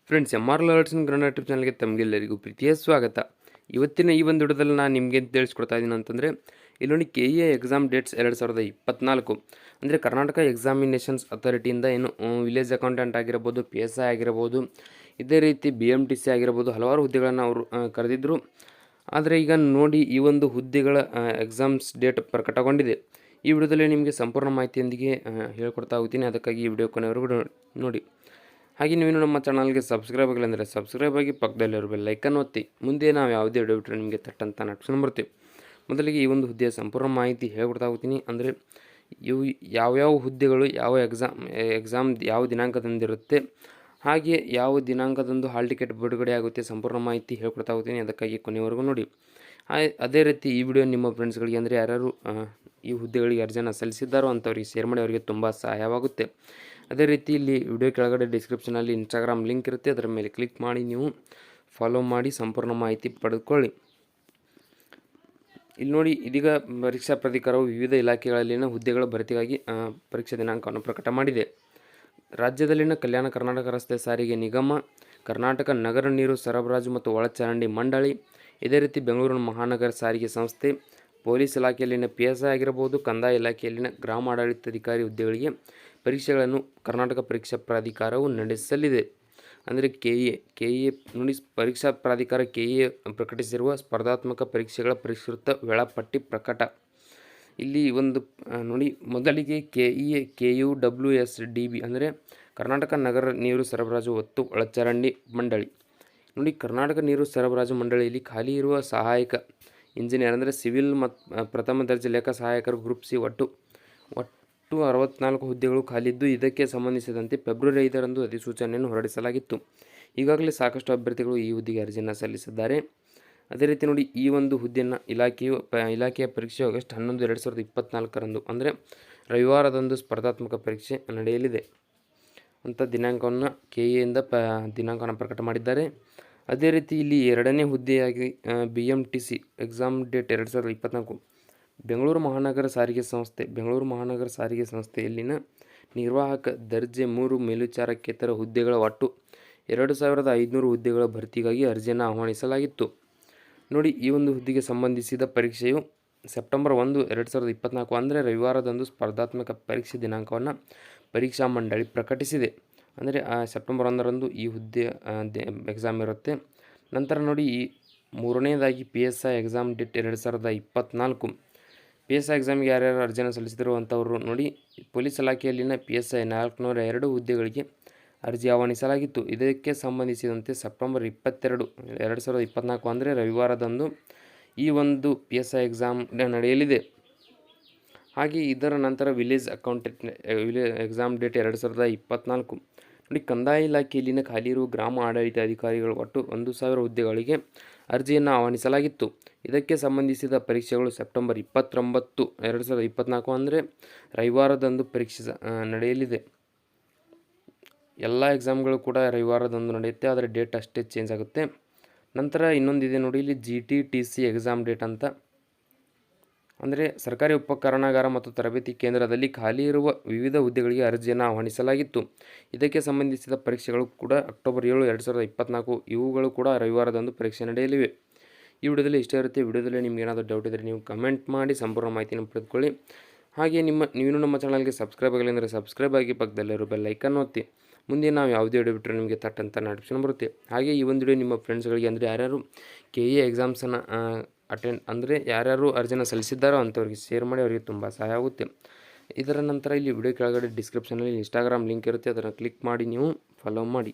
Friends, M R ಲರ್ಟ್ಸ್ ಇನ್ Kannada YouTube ಚಾನಲ್ಗೆ ತಮಗೆಲ್ಲರಿಗೂ ಪ್ರೀತಿಯ ಸ್ವಾಗತ. ಇವತ್ತಿನ ಈ ಒಂದು ವಿಡಿಯೋದಲ್ಲಿ ನಾನು ನಿಮಗೆ ತಿಳಿಸ್ಕೊಡ್ತಾ ಇದ್ದೀನಿ ಅಂತಂದರೆ, ಇಲ್ಲೊಂದು KE ಎಕ್ಸಾಮ್ ಡೇಟ್ಸ್ 2024 ಅಂದರೆ ಕರ್ನಾಟಕ ಎಕ್ಸಾಮಿನೇಷನ್ಸ್ ಅಥಾರಿಟಿಯಿಂದ ಏನು ವಿಲೇಜ್ ಅಕೌಂಟೆಂಟ್ ಆಗಿರ್ಬೋದು, PSI ಆಗಿರ್ಬೋದು, ಇದೇ ರೀತಿ BMTC ಆಗಿರ್ಬೋದು ಹಲವಾರು ಹುದ್ದೆಗಳನ್ನು ಅವರು ಕರೆದಿದ್ದರು. ಆದರೆ ಈಗ ನೋಡಿ, ಈ ಒಂದು ಹುದ್ದೆಗಳ ಎಕ್ಸಾಮ್ಸ್ ಡೇಟ್ ಪ್ರಕಟಗೊಂಡಿದೆ. ಈ ವಿಡಿಯೋದಲ್ಲಿ ನಿಮಗೆ ಸಂಪೂರ್ಣ ಮಾಹಿತಿಯೊಂದಿಗೆ ಹೇಳ್ಕೊಡ್ತಾ ಹೋಗ್ತೀನಿ. ಅದಕ್ಕಾಗಿ ಈ ವಿಡಿಯೋ ಕೊನೆವರೆಗೂ ನೋಡಿ. ಹಾಗೆ ನೀವೇನು ನಮ್ಮ ಚಾನಲ್ಗೆ ಸಬ್ಸ್ಕ್ರೈಬ್ ಆಗಿಲ್ಲ ಅಂದರೆ ಸಬ್ಸ್ಕ್ರೈಬ್ ಆಗಿ ಪಕ್ಕದಲ್ಲಿರೋ ಬೆಲ್ ಐಕನ್ ಒತ್ತಿ. ಮುಂದೆ ನಾವು ಯಾವುದೇ ವಿಡಿಯೋ ಬಿಟ್ಟರೆ ನಿಮಗೆ ತಟ್ಟಂತ ನೋಟಿಫಿಕೇಶನ್ ಬರುತ್ತೆ. ಮೊದಲಿಗೆ ಈ ಒಂದು ಹುದ್ದೆಯ ಸಂಪೂರ್ಣ ಮಾಹಿತಿ ಹೇಳ್ಕೊಡ್ತಾ ಹೋಗ್ತೀನಿ. ಅಂದರೆ ಇವು ಯಾವ್ಯಾವ ಹುದ್ದೆಗಳು ಯಾವ ಎಕ್ಸಾಮ್ ಯಾವ ದಿನಾಂಕದಂದಿರುತ್ತೆ, ಹಾಗೆ ಯಾವ ದಿನಾಂಕದಂದು ಹಾಲ್ ಟಿಕೆಟ್ ಬಿಡುಗಡೆ ಆಗುತ್ತೆ, ಸಂಪೂರ್ಣ ಮಾಹಿತಿ ಹೇಳ್ಕೊಡ್ತಾ ಹೋಗ್ತೀನಿ. ಅದಕ್ಕಾಗಿ ಕೊನೆವರೆಗೂ ನೋಡಿ. ಅದೇ ರೀತಿ ಈ ವಿಡಿಯೋ ನಿಮ್ಮ ಫ್ರೆಂಡ್ಸ್ಗಳಿಗೆ ಅಂದರೆ ಯಾರು ಈ ಹುದ್ದೆಗಳಿಗೆ ಅರ್ಜಿಯನ್ನು ಸಲ್ಲಿಸಿದ್ದಾರೋ ಅಂಥವ್ರಿಗೆ ಶೇರ್ ಮಾಡಿ, ಅವರಿಗೆ ತುಂಬ ಸಹಾಯವಾಗುತ್ತೆ. ಅದೇ ರೀತಿ ಇಲ್ಲಿ ವಿಡಿಯೋ ಕೆಳಗಡೆ ಡಿಸ್ಕ್ರಿಪ್ಷನಲ್ಲಿ ಇನ್ಸ್ಟಾಗ್ರಾಮ್ ಲಿಂಕ್ ಇರುತ್ತೆ, ಅದರ ಮೇಲೆ ಕ್ಲಿಕ್ ಮಾಡಿ ನೀವು ಫಾಲೋ ಮಾಡಿ ಸಂಪೂರ್ಣ ಮಾಹಿತಿ ಪಡೆದುಕೊಳ್ಳಿ. ಇಲ್ಲಿ ನೋಡಿ, ಇದೀಗ ಪರೀಕ್ಷಾ ಪ್ರಾಧಿಕಾರವು ವಿವಿಧ ಇಲಾಖೆಗಳಲ್ಲಿನ ಹುದ್ದೆಗಳ ಭರ್ತಿಗಾಗಿ ಪರೀಕ್ಷಾ ದಿನಾಂಕವನ್ನು ಪ್ರಕಟ ಮಾಡಿದೆ. ರಾಜ್ಯದಲ್ಲಿನ ಕಲ್ಯಾಣ ಕರ್ನಾಟಕ ರಸ್ತೆ ಸಾರಿಗೆ ನಿಗಮ, ಕರ್ನಾಟಕ ನಗರ ನೀರು ಸರಬರಾಜು ಮತ್ತು ಒಳಚರಂಡಿ ಮಂಡಳಿ, ಇದೇ ರೀತಿ ಬೆಂಗಳೂರು ಮಹಾನಗರ ಸಾರಿಗೆ ಸಂಸ್ಥೆ, ಪೊಲೀಸ್ ಇಲಾಖೆಯಲ್ಲಿನ PSI ಆಗಿರಬಹುದು, ಕಂದಾಯ ಇಲಾಖೆಯಲ್ಲಿನ ಗ್ರಾಮಾಡಳಿತಾಧಿಕಾರಿ ಹುದ್ದೆಗಳಿಗೆ ಪರೀಕ್ಷೆಗಳನ್ನು ಕರ್ನಾಟಕ ಪರೀಕ್ಷಾ ಪ್ರಾಧಿಕಾರವು ನಡೆಸಲಿದೆ. ಅಂದರೆ KE ನೋಡಿ, ಪರೀಕ್ಷಾ ಪ್ರಾಧಿಕಾರ KE ಪ್ರಕಟಿಸಿರುವ ಸ್ಪರ್ಧಾತ್ಮಕ ಪರೀಕ್ಷೆಗಳ ಪರಿಷ್ಕೃತ ವೇಳಾಪಟ್ಟಿ ಪ್ರಕಟ. ಇಲ್ಲಿ ಒಂದು ನೋಡಿ, ಮೊದಲಿಗೆ KUWSDB ಅಂದರೆ ಕರ್ನಾಟಕ ನಗರ ನೀರು ಸರಬರಾಜು ಮತ್ತು ಒಳಚರಂಡಿ ಮಂಡಳಿ. ನೋಡಿ, ಕರ್ನಾಟಕ ನೀರು ಸರಬರಾಜು ಮಂಡಳಿಯಲ್ಲಿ ಖಾಲಿ ಇರುವ ಸಹಾಯಕ ಇಂಜಿನಿಯರ್ ಅಂದರೆ ಸಿವಿಲ್ ಮತ್ತು ಪ್ರಥಮ ದರ್ಜೆ ಲೆಕ್ಕ ಸಹಾಯಕರು ಗ್ರೂಪ್ C ಒಟ್ಟು 64 ಹುದ್ದೆಗಳು ಖಾಲಿದ್ದು, ಇದಕ್ಕೆ ಸಂಬಂಧಿಸಿದಂತೆ ಫೆಬ್ರವರಿ 5ರಂದು ಅಧಿಸೂಚನೆಯನ್ನು ಹೊರಡಿಸಲಾಗಿತ್ತು. ಈಗಾಗಲೇ ಸಾಕಷ್ಟು ಅಭ್ಯರ್ಥಿಗಳು ಈ ಹುದ್ದೆಗೆ ಅರ್ಜಿಯನ್ನು ಸಲ್ಲಿಸಿದ್ದಾರೆ. ಅದೇ ರೀತಿ ನೋಡಿ, ಈ ಒಂದು ಹುದ್ದೆಯನ್ನು ಇಲಾಖೆಯ ಪರೀಕ್ಷೆ ಆಗಸ್ಟ್ 11, 2024ರಂದು ಅಂದರೆ ರವಿವಾರದಂದು ಸ್ಪರ್ಧಾತ್ಮಕ ಪರೀಕ್ಷೆ ನಡೆಯಲಿದೆ ಅಂತ ದಿನಾಂಕವನ್ನು KEಯಿಂದ ದಿನಾಂಕವನ್ನು ಪ್ರಕಟ ಮಾಡಿದ್ದಾರೆ. ಅದೇ ರೀತಿ ಇಲ್ಲಿ ಎರಡನೇ ಹುದ್ದೆಯಾಗಿ BMTC ಎಕ್ಸಾಮ್ ಡೇಟ್ 2024 ಬೆಂಗಳೂರು ಮಹಾನಗರ ಸಾರಿಗೆ ಸಂಸ್ಥೆಯಲ್ಲಿನ ನಿರ್ವಾಹಕ ದರ್ಜೆ 3 ಮೇಲ್ವಿಚಾರಕೇತರ ಹುದ್ದೆಗಳ ಒಟ್ಟು 2500 ಹುದ್ದೆಗಳ ಭರ್ತಿಗಾಗಿ ಅರ್ಜಿಯನ್ನು ಆಹ್ವಾನಿಸಲಾಗಿತ್ತು. ನೋಡಿ, ಈ ಒಂದು ಹುದ್ದೆಗೆ ಸಂಬಂಧಿಸಿದ ಪರೀಕ್ಷೆಯು ಸೆಪ್ಟೆಂಬರ್ 1, 2024 ಅಂದರೆ ರವಿವಾರದಂದು ಸ್ಪರ್ಧಾತ್ಮಕ ಪರೀಕ್ಷೆ ದಿನಾಂಕವನ್ನು ಪರೀಕ್ಷಾ ಮಂಡಳಿ ಪ್ರಕಟಿಸಿದೆ. ಅಂದರೆ ಸೆಪ್ಟೆಂಬರ್ 1ರಂದು ಈ ಹುದ್ದೆ ಎಕ್ಸಾಮ್ ಇರುತ್ತೆ. ನಂತರ ನೋಡಿ, ಈ ಮೂರನೇದಾಗಿ PSI ಎಕ್ಸಾಮ್ ಡೇಟ್ 2024 PSI ಎಕ್ಸಾಮ್ಗೆ ಯಾರ್ಯಾರು ಅರ್ಜಿಯನ್ನು ಸಲ್ಲಿಸಿದರು ಅಂತವರು ನೋಡಿ, ಪೊಲೀಸ್ ಇಲಾಖೆಯಲ್ಲಿನ PSI 402 ಹುದ್ದೆಗಳಿಗೆ ಅರ್ಜಿ ಆಹ್ವಾನಿಸಲಾಗಿತ್ತು. ಇದಕ್ಕೆ ಸಂಬಂಧಿಸಿದಂತೆ ಸೆಪ್ಟೆಂಬರ್ 22, 2024 ಅಂದರೆ ರವಿವಾರದಂದು ಈ ಒಂದು PSI ಎಕ್ಸಾಮ್ ನಡೆಯಲಿದೆ. ಹಾಗೆ ಇದರ ನಂತರ ವಿಲೇಜ್ ಅಕೌಂಟೆಂಟ್ ಎಕ್ಸಾಮ್ ಡೇಟ್ 2024 ನೋಡಿ, ಕಂದಾಯ ಇಲಾಖೆಯಲ್ಲಿನ ಖಾಲಿ ಇರುವ ಗ್ರಾಮ ಆಡಳಿತ ಅಧಿಕಾರಿಗಳು ಒಟ್ಟು 1000 ಹುದ್ದೆಗಳಿಗೆ ಅರ್ಜಿಯನ್ನು ಆಹ್ವಾನಿಸಲಾಗಿತ್ತು. ಇದಕ್ಕೆ ಸಂಬಂಧಿಸಿದ ಪರೀಕ್ಷೆಗಳು ಸೆಪ್ಟೆಂಬರ್ 29, 2024 ಅಂದರೆ ರವಿವಾರದಂದು ಪರೀಕ್ಷೆ ನಡೆಯಲಿದೆ. ಎಲ್ಲ ಎಕ್ಸಾಮ್ಗಳು ಕೂಡ ರವಿವಾರದಂದು ನಡೆಯುತ್ತೆ, ಆದರೆ ಡೇಟ್ ಅಷ್ಟೇ ಚೇಂಜ್ ಆಗುತ್ತೆ. ನಂತರ ಇನ್ನೊಂದಿದೆ ನೋಡಿ, ಇಲ್ಲಿ GTTC ಎಕ್ಸಾಮ್ ಡೇಟ್ ಅಂತ ಅಂದರೆ ಸರ್ಕಾರಿ ಉಪಕರಣಾಗಾರ ಮತ್ತು ತರಬೇತಿ ಕೇಂದ್ರದಲ್ಲಿ ಖಾಲಿ ಇರುವ ವಿವಿಧ ಹುದ್ದೆಗಳಿಗೆ ಅರ್ಜಿಯನ್ನು ಆಹ್ವಾನಿಸಲಾಗಿತ್ತು. ಇದಕ್ಕೆ ಸಂಬಂಧಿಸಿದ ಪರೀಕ್ಷೆಗಳು ಕೂಡ ಅಕ್ಟೋಬರ್ 7, 2024 ಇವುಗಳು ಕೂಡ ರವಿವಾರದಂದು ಪರೀಕ್ಷೆ ನಡೆಯಲಿವೆ. ಈ ವಿಡಿಯೋದಲ್ಲಿ ಇಷ್ಟೇ ಇರುತ್ತೆ. ವಿಡಿಯೋದಲ್ಲಿ ನಿಮ್ಗೆ ಏನಾದರೂ ಡೌಟ್ ಇದ್ದರೆ ನೀವು ಕಮೆಂಟ್ ಮಾಡಿ ಸಂಪೂರ್ಣ ಮಾಹಿತಿಯನ್ನು ಪಡೆದುಕೊಳ್ಳಿ. ಹಾಗೆ ನೀವೇನು ನಮ್ಮ ಚಾನಲ್ಗೆ ಸಬ್ಸ್ಕ್ರೈಬ್ ಆಗಿಲ್ಲ ಅಂದರೆ ಸಬ್ಸ್ಕ್ರೈಬ್ ಆಗಿ ಪಕ್ಕದಲ್ಲಿರೋ ಬೆಲ್ ಐಕನ್ ಒತ್ತಿ. ಮುಂದೆ ನಾವು ಯಾವುದೇ ವಿಡಿಯೋ ಬಿಟ್ಟರೆ ನಿಮಗೆ ತಟ್ಟಂತ ನೋಟಿಫಿಕೇಶನ್ ಬರುತ್ತೆ. ಹಾಗೆ ಈ ಒಂದು ವಿಡಿಯೋ ನಿಮ್ಮ ಫ್ರೆಂಡ್ಸ್ಗಳಿಗೆ ಅಂದರೆ ಯಾರ್ಯಾರು KE ಎಕ್ಸಾಮ್ಸನ್ನು ಅಂದರೆ ಯಾರ್ಯಾರು ಅರ್ಜಿನ ಸಲ್ಲಿಸಿದ್ದಾರೋ ಅಂಥವ್ರಿಗೆ ಶೇರ್ ಮಾಡಿ, ಅವರಿಗೆ ತುಂಬ ಸಹಾಯ ಆಗುತ್ತೆ. ಇದರ ನಂತರ ಇಲ್ಲಿ ವಿಡಿಯೋ ಕೆಳಗಡೆ ಡಿಸ್ಕ್ರಿಪ್ಷನಲ್ಲಿ ಇನ್ಸ್ಟಾಗ್ರಾಮ್ ಲಿಂಕ್ ಇರುತ್ತೆ, ಅದನ್ನು ಕ್ಲಿಕ್ ಮಾಡಿ ನೀವು ಫಾಲೋ ಮಾಡಿ.